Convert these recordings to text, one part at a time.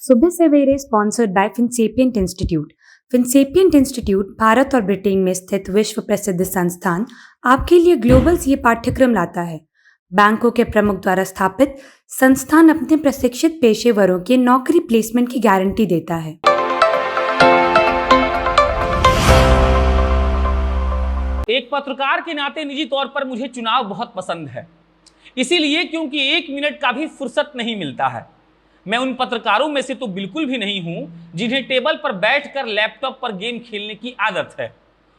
सुबह सवेरे sponsored by Finsapient institute. Finsapient institute Bharat और ब्रिटेन में स्थित विश्व प्रसिद्ध संस्थान आपके लिए ग्लोबल सीए पाठ्यक्रम लाता है। बैंकों के प्रमुख द्वारा स्थापित संस्थान अपने प्रशिक्षित पेशेवरों के नौकरी प्लेसमेंट की गारंटी देता है। एक पत्रकार के नाते निजी तौर पर मुझे चुनाव बहुत पसंद है, इसीलिए क्योंकि 1 मिनट का भी फुर्सत नहीं मिलता है। मैं उन पत्रकारों में से तो बिल्कुल भी नहीं हूं जिन्हें टेबल पर बैठकर लैपटॉप पर गेम खेलने की आदत है।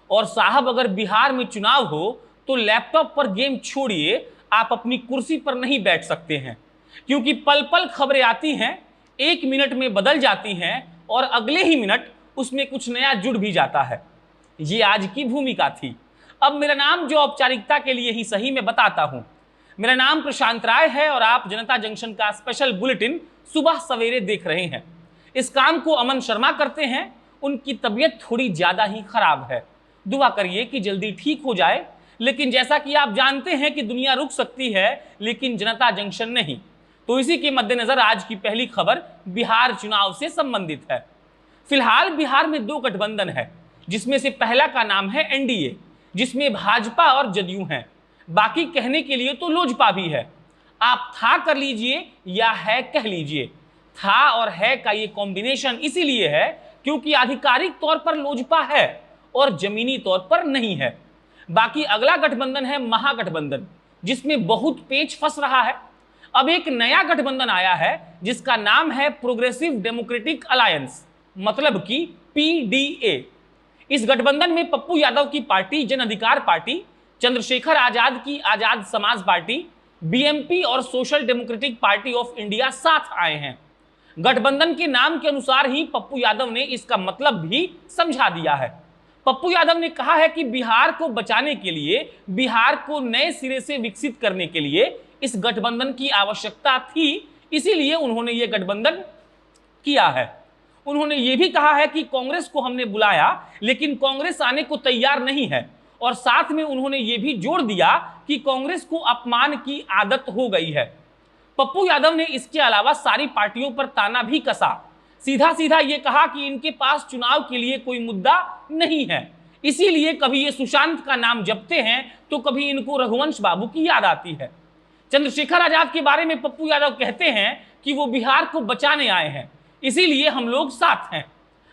और साहब, अगर बिहार में चुनाव हो तो लैपटॉप पर गेम छोड़िए, आप अपनी कुर्सी पर नहीं बैठ सकते हैं, क्योंकि पल पल खबरें आती हैं, 1 मिनट में बदल जाती हैं और अगले ही मिनट उसमें कुछ नया जुड़ भी जाता है। ये आज की भूमिका थी। अब मेरा नाम जो औपचारिकता के लिए ही सही मैं बताता हूं। मेरा नाम प्रशांत राय है और आप जनता जंक्शन का स्पेशल बुलेटिन सुबह सवेरे देख रहे हैं। इस काम को अमन शर्मा करते हैं। उनकी तबीयत थोड़ी ज्यादा ही खराब है, दुआ करिए कि जल्दी ठीक हो जाए। लेकिन जैसा कि आप जानते हैं कि दुनिया रुक सकती है, लेकिन जनता जंक्शन नहीं। तो इसी के मद्देनजर आज की पहली खबर बिहार चुनाव से संबंधित है। फिलहाल बिहार में 2 गठबंधन है, जिसमें से पहला का नाम है एनडीए, जिसमें भाजपा और जदयू हैं। बाकी कहने के लिए तो लोजपा भी है। आप था कर लीजिए या है कह लीजिए। था और है का ये कॉम्बिनेशन इसीलिए है क्योंकि आधिकारिक तौर पर लोजपा है और जमीनी तौर पर नहीं है। बाकी अगला गठबंधन है महागठबंधन, जिसमें बहुत पेच फंस रहा है। अब एक नया गठबंधन आया है जिसका नाम है प्रोग्रेसिव डेमोक्रेटिक अलायंस, मतलब कि पीडीए। इस गठबंधन में पप्पू यादव की पार्टी जन अधिकार पार्टी, चंद्रशेखर आजाद की आजाद समाज पार्टी, बीएमपी और social democratic party of India साथ आए हैं। गठबंधन के नाम के अनुसार ही पप्पू यादव ने इसका मतलब भी समझा दिया है। पप्पू यादव ने कहा है कि बिहार को बचाने के लिए, बिहार को नए सिरे से विकसित करने के लिए इस गठबंधन की आवश्यकता थी, इसीलिए उन्होंने ये गठबंधन किया है। उन्होंने ये भी कहा है कि कांग्रेस को हमने बुलाया, लेकिन कांग्रेस आने को तैयार नहीं है। और साथ में उन्होंने ये भी जोड़ दिया कि कांग्रेस को अपमान की आदत हो गई है। पप्पू यादव ने इसके अलावा सारी पार्टियों पर ताना भी कसा। सीधा सीधा ये कहा कि इनके पास चुनाव के लिए कोई मुद्दा नहीं है, इसीलिए कभी ये सुशांत का नाम जपते हैं तो कभी इनको रघुवंश बाबू की याद आती है। चंद्रशेखर आजाद के बारे में पप्पू यादव कहते हैं कि वो बिहार को बचाने आए हैं, इसीलिए हम लोग साथ हैं।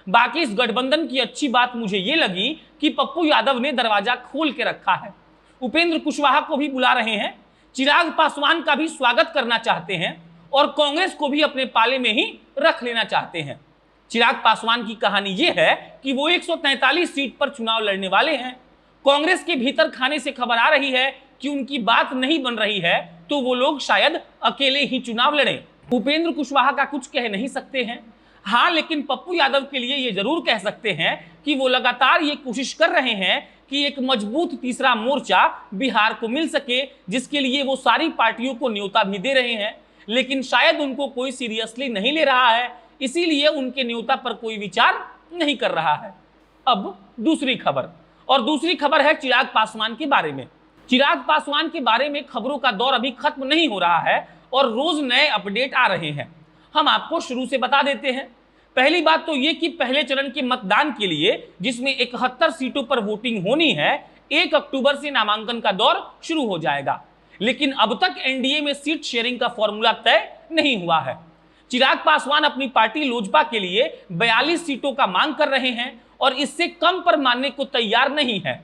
बाकी इस गठबंधन की अच्छी बात मुझे ये लगी कि पप्पू यादव ने दरवाजा खोल के रखा है। उपेंद्र कुशवाहा को भी बुला रहे हैं, चिराग पासवान का भी स्वागत करना चाहते हैं और कांग्रेस को भी अपने पाले में ही रख लेना चाहते हैं। चिराग पासवान की कहानी ये है कि वो 143 सीट पर चुनाव लड़ने वाले हैं। कांग्रेस के भीतर खाने से खबर आ रही है कि उनकी बात नहीं बन रही है तो वो लोग शायद अकेले ही चुनाव लड़ें। उपेंद्र कुशवाहा का कुछ कह नहीं सकते हैं, हाँ, लेकिन पप्पू यादव के लिए ये जरूर कह सकते हैं कि वो लगातार ये कोशिश कर रहे हैं कि एक मजबूत तीसरा मोर्चा बिहार को मिल सके, जिसके लिए वो सारी पार्टियों को न्योता भी दे रहे हैं, लेकिन शायद उनको कोई सीरियसली नहीं ले रहा है, इसीलिए उनके न्योता पर कोई विचार नहीं कर रहा है। अब दूसरी खबर, और दूसरी खबर है चिराग पासवान के बारे में। चिराग पासवान के बारे में खबरों का दौर अभी खत्म नहीं हो रहा है और रोज नए अपडेट आ रहे हैं। हम आपको शुरू से बता देते हैं। पहली बात तो ये कि पहले चरण के मतदान के लिए, जिसमें 71 सीटों पर वोटिंग होनी है, 1 अक्टूबर से नामांकन का दौर शुरू हो जाएगा। लेकिन अब तक एनडीए में सीट शेयरिंग का फॉर्मूला तय नहीं हुआ है। चिराग पासवान अपनी पार्टी लोजपा के लिए 42 सीटों का मांग कर रहे हैं और इससे कम पर मानने को तैयार नहीं है।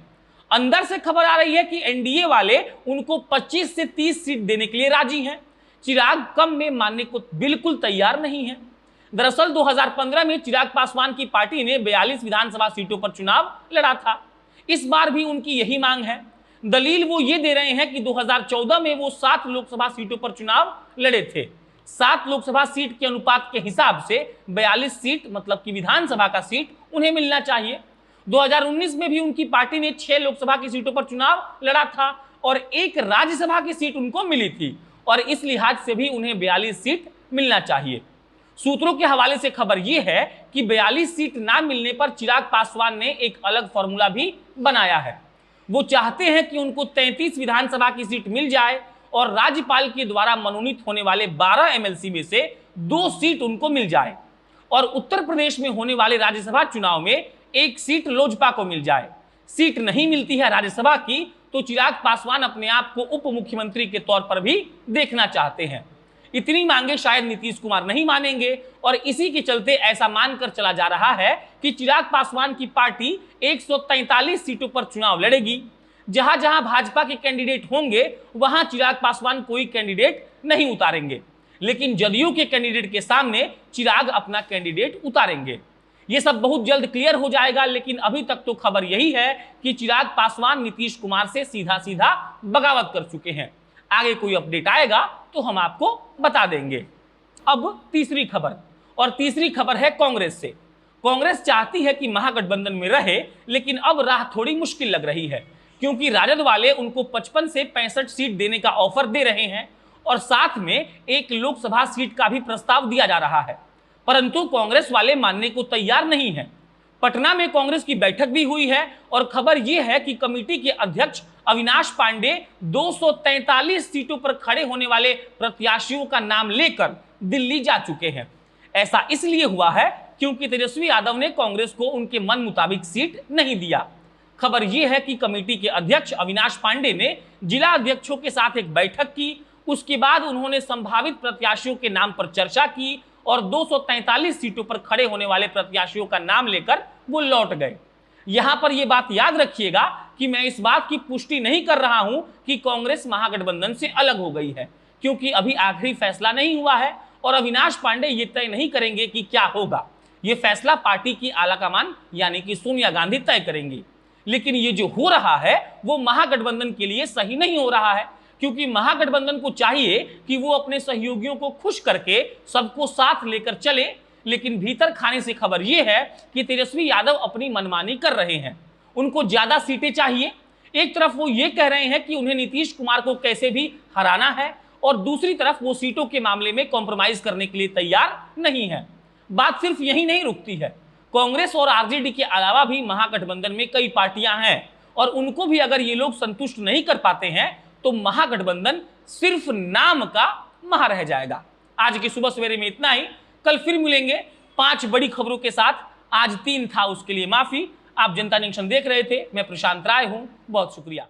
अंदर से खबर आ रही है कि एनडीए वाले उनको 25 से 30 सीट देने के लिए राजी हैं। चिराग कम में मानने को बिल्कुल तैयार नहीं है। दरअसल 2015 में चिराग पासवान की पार्टी ने 42 विधानसभा सीटों पर चुनाव लड़ा था। इस बार भी उनकी यही मांग है। दलील वो ये दे रहे हैं कि 2014 में वो 7 लोकसभा सीटों पर चुनाव लड़े थे। 7 लोकसभा सीट के अनुपात के हिसाब से 42 सीट, मतलब कि विधानसभा का सीट, उन्हें मिलना चाहिए। 2019 में भी उनकी पार्टी ने 6 लोकसभा की सीटों पर चुनाव लड़ा था और 1 राज्यसभा की सीट उनको मिली थी, और इस लिहाज से भी उन्हें 42 सीट मिलना चाहिए। सूत्रों के हवाले से खबर यह है कि 42 सीट ना मिलने पर चिराग पासवान ने एक अलग फॉर्मूला भी बनाया है। वो चाहते हैं कि उनको 33 विधानसभा की सीट मिल जाए और राज्यपाल के द्वारा मनोनीत होने वाले 12 एमएलसी में से 2 सीट उनको मिल जाए। और उत्तर प्रदेश में होने वाले राज्यसभा चुनाव में एक सीट लोजपा को मिल जाए। सीट नहीं मिलती है राज्यसभा की तो चिराग पासवान अपने आप को उप मुख्यमंत्री के तौर पर भी देखना चाहते हैं। इतनी मांगे शायद नीतीश कुमार नहीं मानेंगे और इसी के चलते ऐसा मानकर चला जा रहा है कि चिराग पासवान की पार्टी 143 सीटों पर चुनाव लड़ेगी। जहां जहां भाजपा के कैंडिडेट होंगे वहां चिराग पासवान कोई कैंडिडेट नहीं उतारेंगे, लेकिन जदयू के कैंडिडेट के सामने चिराग अपना कैंडिडेट उतारेंगे। यह सब बहुत जल्द क्लियर हो जाएगा, लेकिन अभी तक तो खबर यही है कि चिराग पासवान नीतीश कुमार से सीधा सीधा बगावत कर चुके हैं। आगे कोई अपडेट आएगा तो हम आपको बता देंगे। अब तीसरी खबर, और तीसरी खबर है कांग्रेस से। कांग्रेस चाहती है कि महागठबंधन में रहे, लेकिन अब राह थोड़ी मुश्किल लग रही है, क्योंकि राजद वाले उनको 55 से 65 सीट देने का ऑफर दे रहे हैं और साथ में एक लोकसभा सीट का भी प्रस्ताव दिया जा रहा है, परंतु कांग्रेस वाले मानने को तैयार नहीं है। पटना में कांग्रेस की बैठक भी हुई है और खबर यह है कि कमेटी के अध्यक्ष अविनाश पांडे 243 सीटों पर खड़े होने वाले प्रत्याशियों का नाम लेकर दिल्ली जा चुके हैं। ऐसा इसलिए हुआ है क्योंकि तेजस्वी यादव ने कांग्रेस को उनके मन मुताबिक सीट नहीं दिया। खबर यह है कि कमेटी के अध्यक्ष अविनाश पांडे ने जिला अध्यक्षों के साथ एक बैठक की, उसके बाद उन्होंने संभावित प्रत्याशियों के नाम पर चर्चा की और 243 सीटों पर खड़े होने वाले प्रत्याशियों का नाम लेकर वो लौट गए। यहां पर यह बात याद रखिएगा कि मैं इस बात की पुष्टि नहीं कर रहा हूं कि कांग्रेस महागठबंधन से अलग हो गई है, क्योंकि अभी आखिरी फैसला नहीं हुआ है और अविनाश पांडे ये तय नहीं करेंगे कि क्या होगा। यह फैसला पार्टी की आलाकमान यानी कि सोनिया गांधी तय करेंगी। लेकिन ये जो हो रहा है वो महागठबंधन के लिए सही नहीं हो रहा है, क्योंकि महागठबंधन को चाहिए कि वो अपने सहयोगियों को खुश करके सबको साथ लेकर चले, लेकिन भीतर खाने से खबर यह है कि तेजस्वी यादव अपनी मनमानी कर रहे हैं। उनको ज्यादा सीटें चाहिए। एक तरफ वो ये कह रहे हैं कि उन्हें नीतीश कुमार को कैसे भी हराना है और दूसरी तरफ वो सीटों के मामले में कॉम्प्रोमाइज करने के लिए तैयार नहीं है। बात सिर्फ यही नहीं रुकती है, कांग्रेस और आरजेडी के अलावा भी महागठबंधन में कई पार्टियां हैं और उनको भी अगर ये लोग संतुष्ट नहीं कर पाते हैं तो महागठबंधन सिर्फ नाम का महा रह जाएगा। आज की सुबह सवेरे में इतना ही, कल फिर मिलेंगे 5 बड़ी खबरों के साथ। आज 3 था, उसके लिए माफी। आप जनता जंक्शन देख रहे थे, मैं प्रशांत राय हूं, बहुत शुक्रिया।